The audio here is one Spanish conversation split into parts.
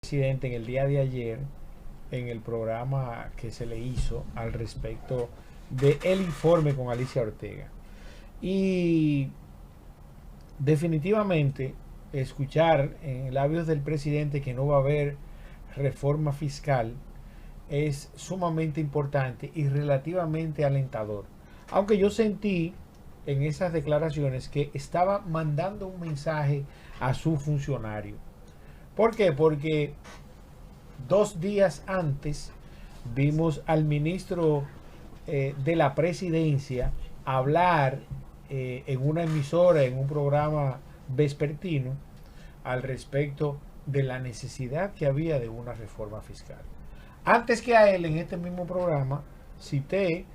Presidente en el día de ayer en el programa que se le hizo al respecto de el informe con Alicia Ortega. Y definitivamente escuchar en labios del presidente que no va a haber reforma fiscal es sumamente importante y relativamente alentador. Aunque yo sentí en esas declaraciones que estaba mandando un mensaje a su funcionario. ¿Por qué? Porque 2 días antes vimos al ministro de la presidencia hablar en una emisora, en un programa vespertino, al respecto de la necesidad que había de una reforma fiscal. Antes que a él, en este mismo programa, cité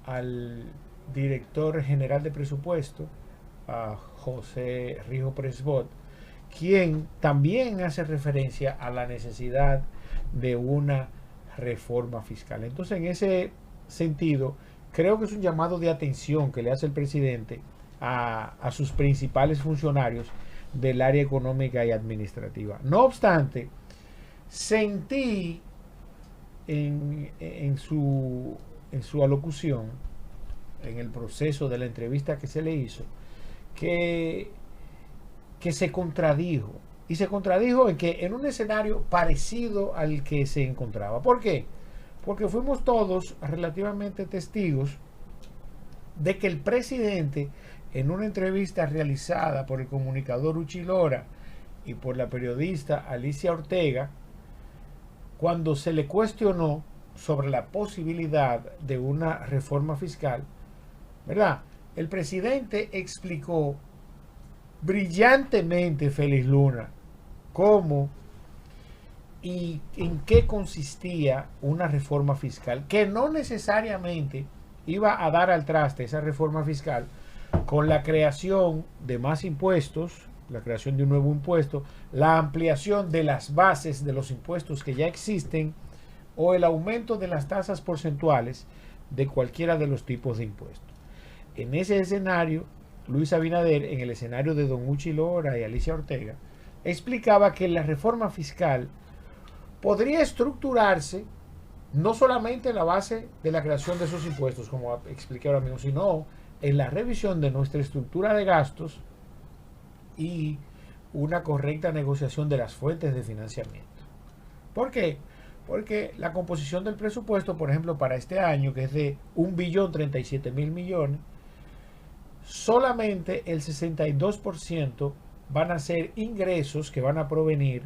al director general de presupuesto, a José Rijo Presbot, quien también hace referencia a la necesidad de una reforma fiscal. Entonces, en ese sentido, creo que es un llamado de atención que le hace el presidente a sus principales funcionarios del área económica y administrativa. No obstante, sentí en su alocución, en el proceso de la entrevista que se le hizo, que se contradijo. Y se contradijo en un escenario parecido al que se encontraba. ¿Por qué? Porque fuimos todos relativamente testigos de que el presidente, en una entrevista realizada por el comunicador Uchi Lora y por la periodista Alicia Ortega, cuando se le cuestionó sobre la posibilidad de una reforma fiscal, ¿verdad? El presidente explicó brillantemente, Félix Luna, cómo y en qué consistía una reforma fiscal, que no necesariamente iba a dar al traste esa reforma fiscal con la creación de más impuestos, la creación de un nuevo impuesto, la ampliación de las bases de los impuestos que ya existen o el aumento de las tasas porcentuales de cualquiera de los tipos de impuestos. En ese escenario, Luis Abinader, en el escenario de Don Uchi Lora y Alicia Ortega, explicaba que la reforma fiscal podría estructurarse no solamente en la base de la creación de esos impuestos, como expliqué ahora mismo, sino en la revisión de nuestra estructura de gastos y una correcta negociación de las fuentes de financiamiento. ¿Por qué? Porque la composición del presupuesto, por ejemplo, para este año, que es de 1.037.000.000.000, solamente el 62% van a ser ingresos que van a provenir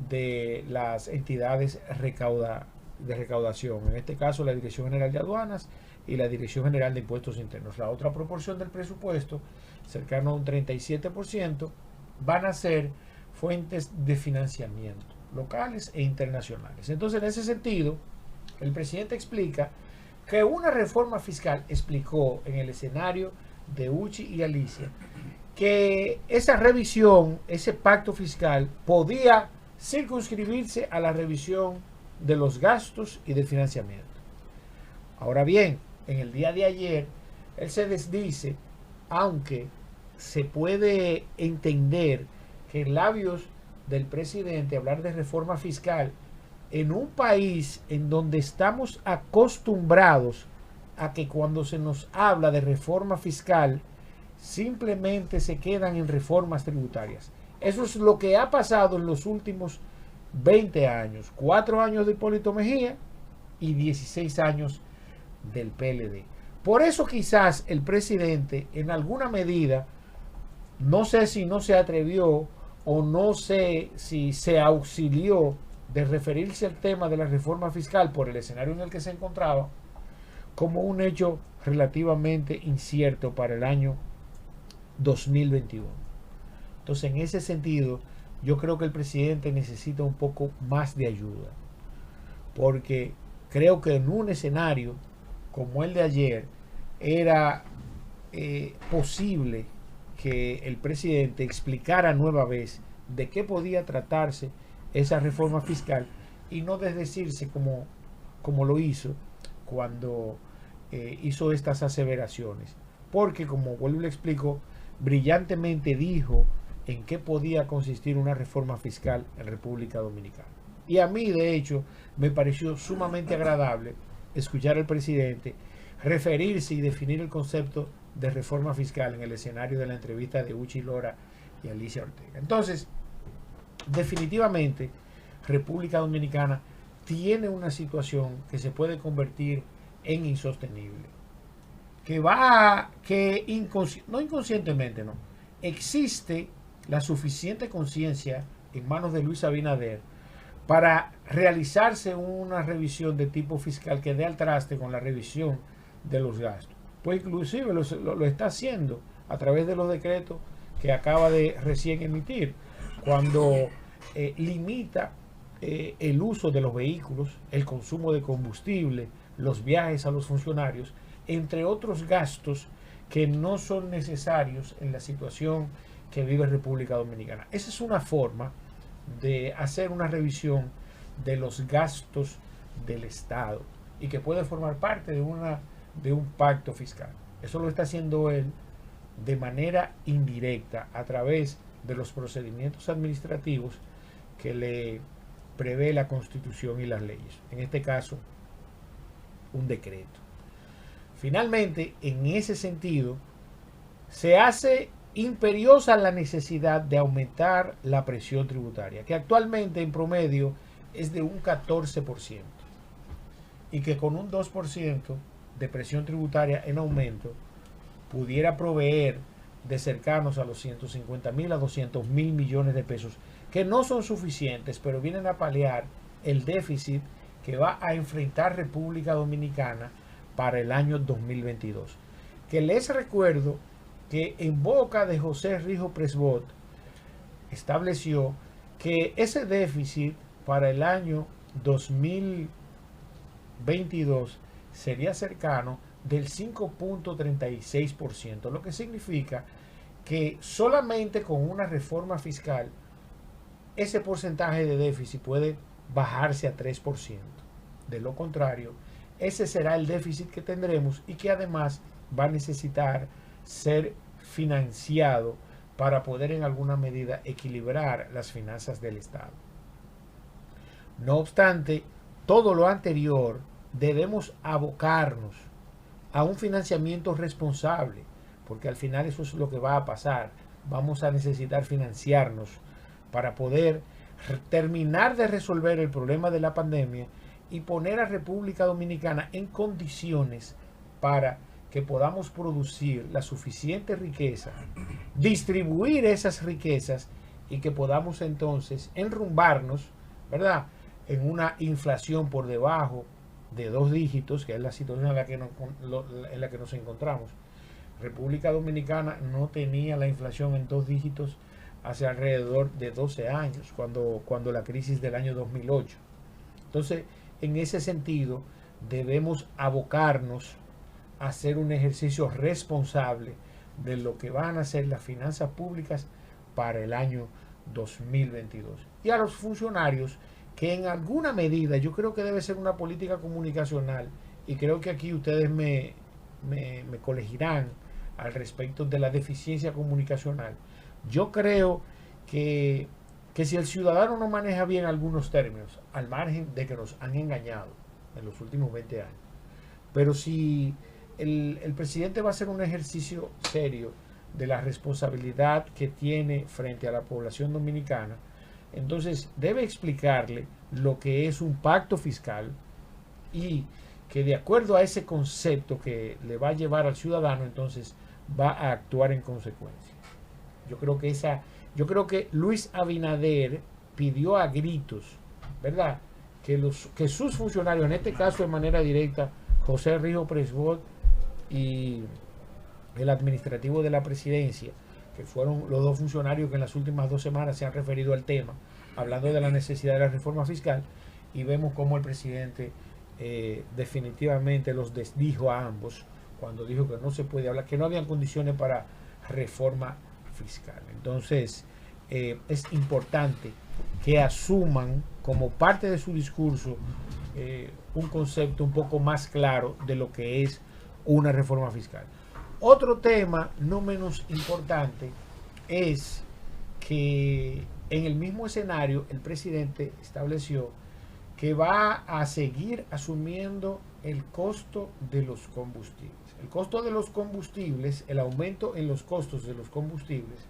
de las entidades de recaudación, en este caso la Dirección General de Aduanas y la Dirección General de Impuestos Internos. La otra proporción del presupuesto, cercano a un 37%, van a ser fuentes de financiamiento locales e internacionales. Entonces, en ese sentido, el presidente explica que una reforma fiscal, explicó en el escenario de Uchi y Alicia, que esa revisión, ese pacto fiscal, podía circunscribirse a la revisión de los gastos y del financiamiento. Ahora bien, en el día de ayer, él se desdice, aunque se puede entender que en labios del presidente hablar de reforma fiscal en un país en donde estamos acostumbrados a que cuando se nos habla de reforma fiscal simplemente se quedan en reformas tributarias. Eso es lo que ha pasado en los últimos 20 años, 4 años de Hipólito Mejía y 16 años del PLD. Por eso quizás el presidente en alguna medida, no sé si no se atrevió o no sé si se auxilió de referirse al tema de la reforma fiscal por el escenario en el que se encontraba, como un hecho relativamente incierto para el año 2021. Entonces, en ese sentido, yo creo que el presidente necesita un poco más de ayuda, porque creo que en un escenario como el de ayer era posible que el presidente explicara nueva vez de qué podía tratarse esa reforma fiscal y no desdecirse como lo hizo cuando hizo estas aseveraciones. Porque, como vuelvo y le explico, brillantemente dijo en qué podía consistir una reforma fiscal en República Dominicana. Y a mí, de hecho, me pareció sumamente agradable escuchar al presidente referirse y definir el concepto de reforma fiscal en el escenario de la entrevista de Uchi Lora y Alicia Ortega. Entonces, definitivamente, República Dominicana tiene una situación que se puede convertir en insostenible. No inconscientemente, no. Existe la suficiente conciencia en manos de Luis Abinader para realizarse una revisión de tipo fiscal que dé al traste con la revisión de los gastos. Pues inclusive lo está haciendo a través de los decretos que acaba de recién emitir, cuando limita el uso de los vehículos, el consumo de combustible, los viajes a los funcionarios, entre otros gastos que no son necesarios en la situación que vive República Dominicana. Esa es una forma de hacer una revisión de los gastos del Estado y que puede formar parte de un pacto fiscal. Eso lo está haciendo él de manera indirecta a través de los procedimientos administrativos que le prevé la Constitución y las leyes. En este caso, un decreto. Finalmente, en ese sentido, se hace imperiosa la necesidad de aumentar la presión tributaria, que actualmente en promedio es de un 14%, y que con un 2% de presión tributaria en aumento pudiera proveer de cercanos a los 150.000 a 200.000 millones de pesos, que no son suficientes, pero vienen a paliar el déficit que va a enfrentar República Dominicana para el año 2022. Que les recuerdo que en boca de José Rijo Presbot estableció que ese déficit para el año 2022 sería cercano del 5.36%, lo que significa que solamente con una reforma fiscal ese porcentaje de déficit puede bajarse a 3%. De lo contrario, ese será el déficit que tendremos y que además va a necesitar ser financiado para poder en alguna medida equilibrar las finanzas del Estado. No obstante, todo lo anterior debemos abocarnos a un financiamiento responsable, porque al final eso es lo que va a pasar. Vamos a necesitar financiarnos para poder terminar de resolver el problema de la pandemia y poner a República Dominicana en condiciones para que podamos producir la suficiente riqueza, distribuir esas riquezas y que podamos entonces enrumbarnos, ¿verdad?, en una inflación por debajo de 2 dígitos, que es la situación en la que nos encontramos. República Dominicana no tenía la inflación en 2 dígitos hace alrededor de 12 años, cuando la crisis del año 2008. Entonces, en ese sentido, debemos abocarnos a hacer un ejercicio responsable de lo que van a ser las finanzas públicas para el año 2022. Y a los funcionarios, que en alguna medida yo creo que debe ser una política comunicacional, y creo que aquí ustedes me colegirán al respecto de la deficiencia comunicacional. Yo creo que si el ciudadano no maneja bien algunos términos, al margen de que nos han engañado en los últimos 20 años, pero si el presidente va a hacer un ejercicio serio de la responsabilidad que tiene frente a la población dominicana, entonces debe explicarle lo que es un pacto fiscal y que de acuerdo a ese concepto que le va a llevar al ciudadano, entonces va a actuar en consecuencia. Yo creo que Luis Abinader pidió a gritos, ¿verdad?, que sus funcionarios, en este caso de manera directa, José Rijo Presbot y el administrativo de la presidencia, que fueron los 2 funcionarios que en las últimas 2 semanas se han referido al tema, hablando de la necesidad de la reforma fiscal, y vemos cómo el presidente definitivamente los desdijo a ambos cuando dijo que no se puede hablar, que no habían condiciones para reforma fiscal. Entonces, es importante que asuman como parte de su discurso un concepto un poco más claro de lo que es una reforma fiscal. Otro tema no menos importante es que En el mismo escenario, el presidente estableció que va a seguir asumiendo el costo de los combustibles. El costo de los combustibles, el aumento en los costos de los combustibles.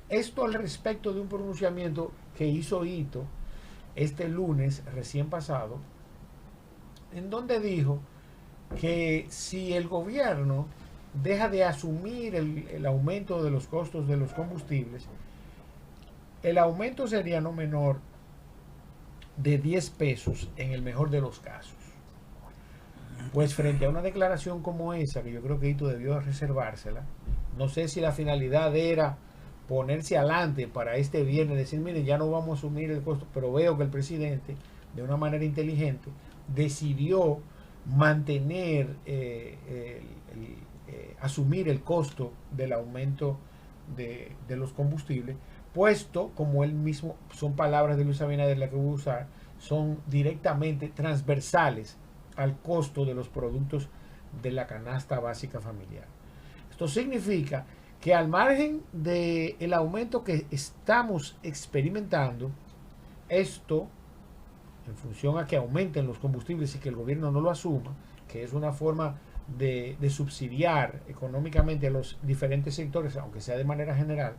Esto al respecto de un pronunciamiento que hizo Ito este lunes recién pasado, en donde dijo que si el gobierno deja de asumir el aumento de los costos de los combustibles, el aumento sería no menor de 10 pesos en el mejor de los casos. Pues frente a una declaración como esa, que yo creo que Ito debió reservársela, no sé si la finalidad era ponerse adelante para este viernes, decir, miren, ya no vamos a asumir el costo, pero veo que el presidente, de una manera inteligente, decidió mantener, asumir el costo del aumento de los combustibles, puesto, como él mismo, son palabras de Luis Abinader las que voy a usar, son directamente transversales al costo de los productos de la canasta básica familiar. Esto significa que al margen del aumento que estamos experimentando, esto, en función a que aumenten los combustibles y que el gobierno no lo asuma, que es una forma de subsidiar económicamente a los diferentes sectores, aunque sea de manera general,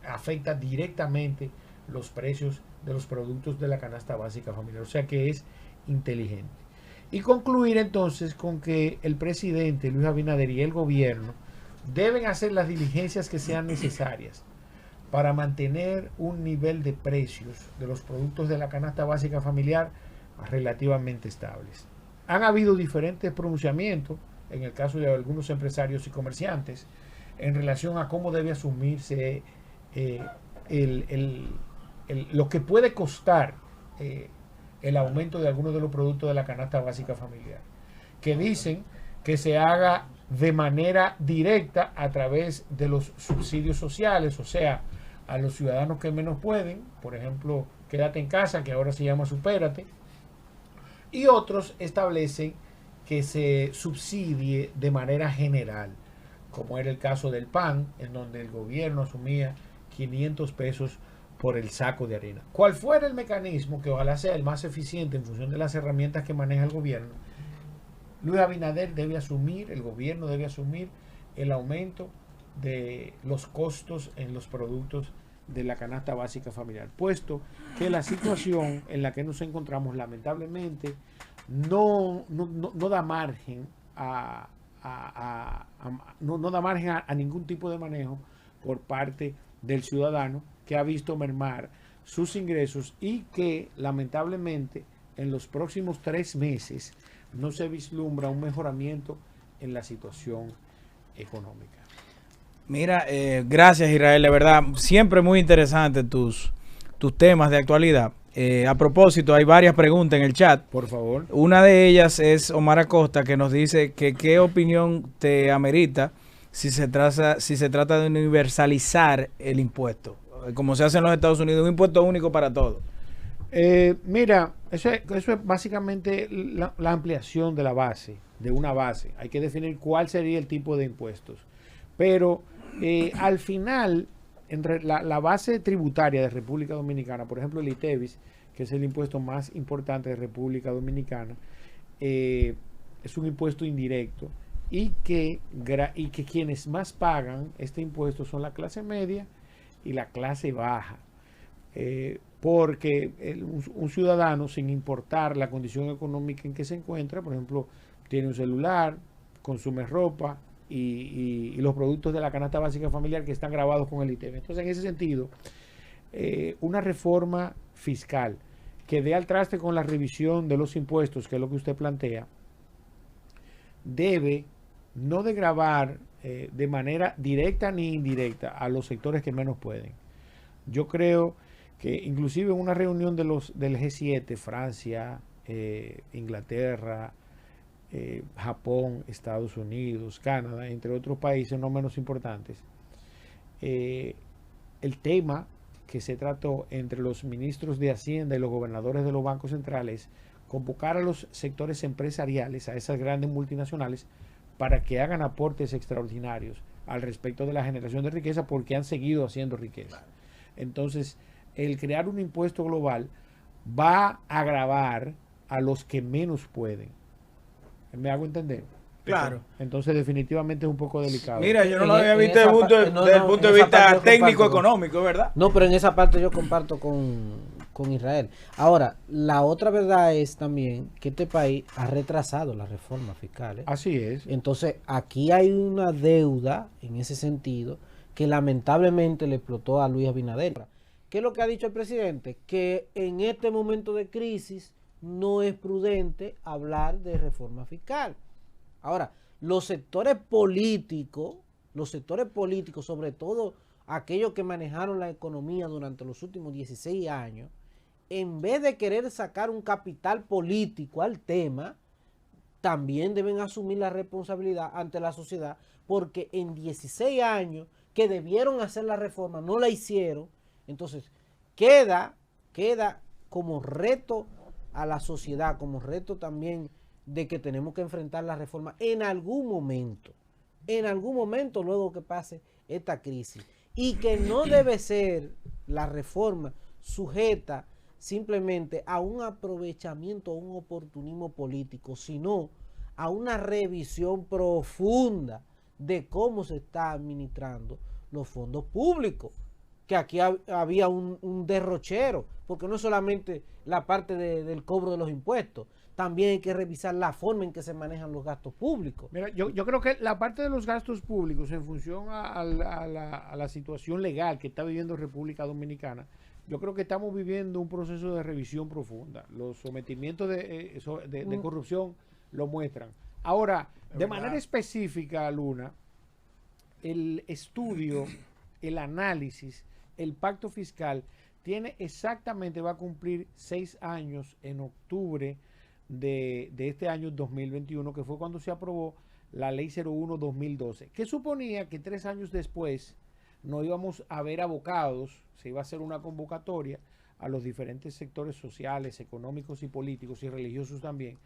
afecta directamente los precios de los productos de la canasta básica familiar. O sea que es inteligente. Y concluir entonces con que el presidente Luis Abinader y el gobierno deben hacer las diligencias que sean necesarias para mantener un nivel de precios de los productos de la canasta básica familiar relativamente estables. Han habido diferentes pronunciamientos, en el caso de algunos empresarios y comerciantes, en relación a cómo debe asumirse lo que puede costar el aumento de algunos de los productos de la canasta básica familiar, que dicen que se haga de manera directa a través de los subsidios sociales, o sea, a los ciudadanos que menos pueden, por ejemplo, quédate en casa, que ahora se llama supérate, y otros establecen que se subsidie de manera general, como era el caso del pan, en donde el gobierno asumía 500 pesos por el saco de harina. Cual fuera el mecanismo, que ojalá sea el más eficiente en función de las herramientas que maneja el gobierno, Luis Abinader debe asumir, el gobierno debe asumir el aumento de los costos en los productos de la canasta básica familiar, puesto que la situación en la que nos encontramos lamentablemente no da margen no da margen a ningún tipo de manejo por parte del ciudadano, que ha visto mermar sus ingresos y que lamentablemente en los próximos 3 meses no se vislumbra un mejoramiento en la situación económica. Mira, gracias Israel, de verdad, siempre muy interesante tus temas de actualidad. A propósito, hay varias preguntas en el chat. Por favor. Una de ellas es Omar Acosta, que nos dice que qué opinión te amerita si se trata de universalizar el impuesto, como se hace en los Estados Unidos, un impuesto único para todos. Mira, eso es básicamente la ampliación de la base, de una base. Hay que definir cuál sería el tipo de impuestos. Pero al final, la base tributaria de República Dominicana, por ejemplo el ITEVIS, que es el impuesto más importante de República Dominicana, es un impuesto indirecto y que quienes más pagan este impuesto son la clase media y la clase baja. Porque un ciudadano, sin importar la condición económica en que se encuentra, por ejemplo, tiene un celular, consume ropa y los productos de la canasta básica familiar que están grabados con el ITEVIS. Entonces, en ese sentido, una reforma fiscal que dé al traste con la revisión de los impuestos, que es lo que usted plantea, debe no de gravar de manera directa ni indirecta a los sectores que menos pueden. Yo creo que inclusive en una reunión del G7, Francia, Inglaterra, Japón, Estados Unidos, Canadá, entre otros países no menos importantes, el tema que se trató entre los ministros de Hacienda y los gobernadores de los bancos centrales, convocar a los sectores empresariales, a esas grandes multinacionales, para que hagan aportes extraordinarios al respecto de la generación de riqueza porque han seguido haciendo riqueza. Entonces, el crear un impuesto global va a agravar a los que menos pueden. ¿Me hago entender? Claro. Entonces, definitivamente es un poco delicado. Mira, yo no lo había visto desde el punto de vista técnico-económico, ¿verdad? No, pero en esa parte yo comparto con Israel. Ahora, la otra verdad es también que este país ha retrasado las reformas fiscales. Así es. Entonces, aquí hay una deuda en ese sentido que lamentablemente le explotó a Luis Abinader. ¿Qué es lo que ha dicho el presidente? Que en este momento de crisis no es prudente hablar de reforma fiscal. Ahora, los sectores políticos, sobre todo aquellos que manejaron la economía durante los últimos 16 años, en vez de querer sacar un capital político al tema, también deben asumir la responsabilidad ante la sociedad, porque en 16 años que debieron hacer la reforma, no la hicieron. Entonces, queda como reto a la sociedad, como reto también de que tenemos que enfrentar la reforma en algún momento luego que pase esta crisis, y que no debe ser la reforma sujeta simplemente a un aprovechamiento o un oportunismo político, sino a una revisión profunda de cómo se está administrando los fondos públicos, que aquí había un derrochero, porque no solamente la parte del cobro de los impuestos, también hay que revisar la forma en que se manejan los gastos públicos. Mira, yo creo que la parte de los gastos públicos en función a la situación legal que está viviendo República Dominicana, yo creo que estamos viviendo un proceso de revisión profunda. Los sometimientos de corrupción lo muestran. Ahora, de manera específica, Luna, el estudio, el análisis, el pacto fiscal va a cumplir 6 años en octubre de este año 2021, que fue cuando se aprobó la ley 01-2012, que suponía que 3 años después no íbamos a ver abocados, se iba a hacer una convocatoria a los diferentes sectores sociales, económicos y políticos y religiosos también,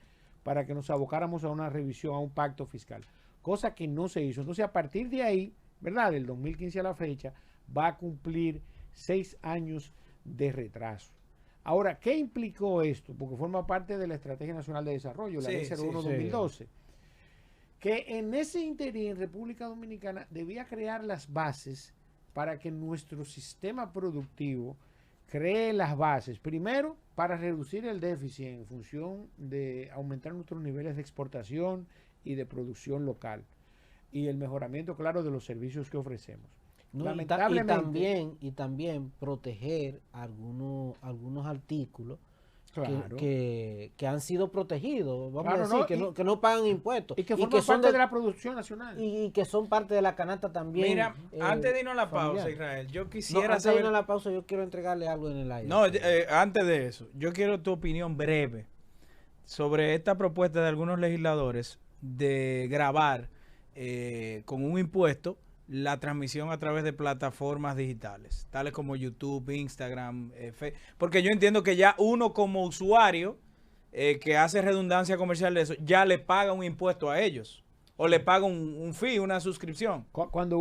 para que nos abocáramos a una revisión, a un pacto fiscal, cosa que no se hizo. Entonces, a partir de ahí, ¿verdad?, del 2015 a la fecha, va a cumplir 6 años de retraso. Ahora, ¿qué implicó esto? Porque forma parte de la Estrategia Nacional de Desarrollo, la ley 01-2012. Que en ese interín República Dominicana debía crear las bases para que nuestro sistema productivo cree las bases, primero, para reducir el déficit en función de aumentar nuestros niveles de exportación y de producción local, y el mejoramiento, claro, de los servicios que ofrecemos. No, Lamentablemente, y también proteger algunos artículos, claro, que han sido protegidos, vamos claro, a decir, que no pagan impuestos. Y que forman parte de la producción nacional. Y que son parte de la canasta también. Mira, antes de irnos a la pausa, Israel, yo quisiera antes de irnos a la pausa, yo quiero entregarle algo en el aire. No, antes de eso, yo quiero tu opinión breve sobre esta propuesta de algunos legisladores de gravar con un impuesto la transmisión a través de plataformas digitales, tales como YouTube, Instagram, porque yo entiendo que ya uno como usuario que hace redundancia comercial de eso, ya le paga un impuesto a ellos, o le paga un fee, una suscripción. Cuando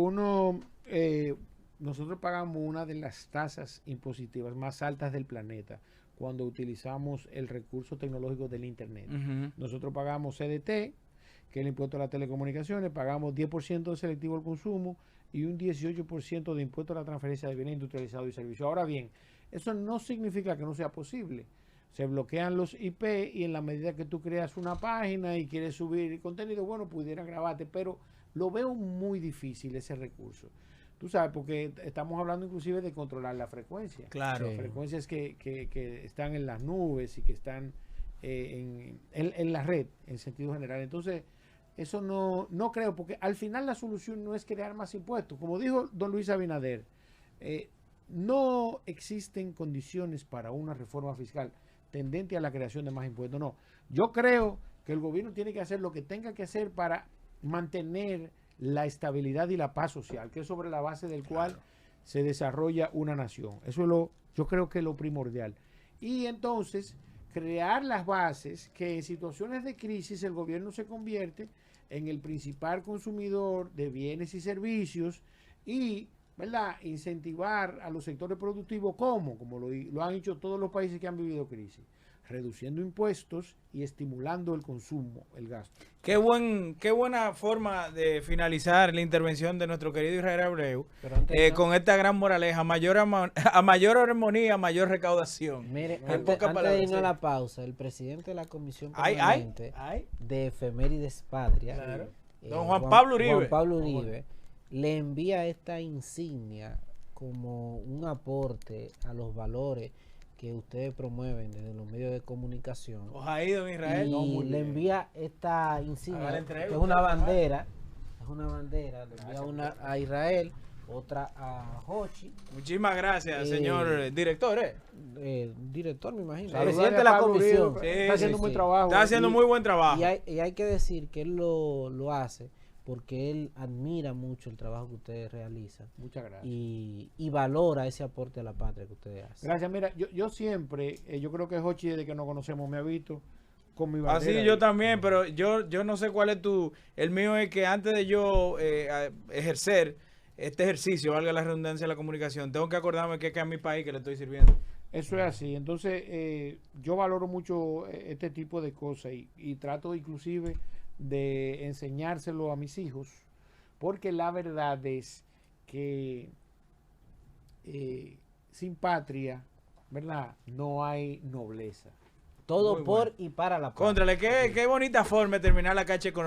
nosotros pagamos una de las tasas impositivas más altas del planeta, cuando utilizamos el recurso tecnológico del Internet. Nosotros pagamos CDT, que es el impuesto a las telecomunicaciones, pagamos 10% de selectivo al consumo y un 18% de impuesto a la transferencia de bienes industrializados y servicios. Ahora bien, eso no significa que no sea posible. Se bloquean los IP y en la medida que tú creas una página y quieres subir contenido, bueno, pudieran grabarte, pero lo veo muy difícil ese recurso. Tú sabes, porque estamos hablando inclusive de controlar la frecuencia. Claro. Frecuencias que están en las nubes y que están en la red, en sentido general. Entonces, eso no creo, porque al final la solución no es crear más impuestos. Como dijo don Luis Abinader, no existen condiciones para una reforma fiscal tendente a la creación de más impuestos. No, yo creo que el gobierno tiene que hacer lo que tenga que hacer para mantener la estabilidad y la paz social, que es sobre la base del cual se desarrolla una nación. Eso es yo creo que es lo primordial. Y entonces crear las bases que en situaciones de crisis el gobierno se convierte en el principal consumidor de bienes y servicios y, ¿verdad?, incentivar a los sectores productivos. ¿Cómo? Como lo han hecho todos los países que han vivido crisis, reduciendo impuestos y estimulando el consumo, el gasto. Qué buena forma de finalizar la intervención de nuestro querido Israel Abreu, con esta gran moraleja: a mayor armonía, mayor recaudación. Mire, antes de irnos a la pausa, el presidente de la Comisión Permanente de Efemérides Patria, claro, don Juan Pablo Uribe, le envía esta insignia como un aporte a los valores que ustedes promueven desde los medios de comunicación. Ojalá, don Israel. Y le envía esta insignia, que es una bandera, le envía una a Israel, otra a Hochi. Muchísimas gracias, señor director. Director, me imagino. Sí, Presidente de la comisión. Está haciendo muy trabajo. Está haciendo muy buen trabajo. Y hay que decir que él lo hace porque él admira mucho el trabajo que ustedes realizan. Muchas gracias. Y valora ese aporte a la patria que ustedes hacen. Gracias. Mira, yo siempre, yo creo que Hochi, desde que nos conocemos, me ha visto con mi bandera. Así yo también, pero yo no sé cuál es el mío es que antes de yo ejercer este ejercicio, valga la redundancia de la comunicación, tengo que acordarme que es a mi país que le estoy sirviendo. Eso es así. Entonces, yo valoro mucho este tipo de cosas y trato inclusive de enseñárselo a mis hijos, porque la verdad es que sin patria, ¿verdad?, no hay nobleza. Todo por y para la patria. Contrale, qué bonita forma de terminar la cacha económica.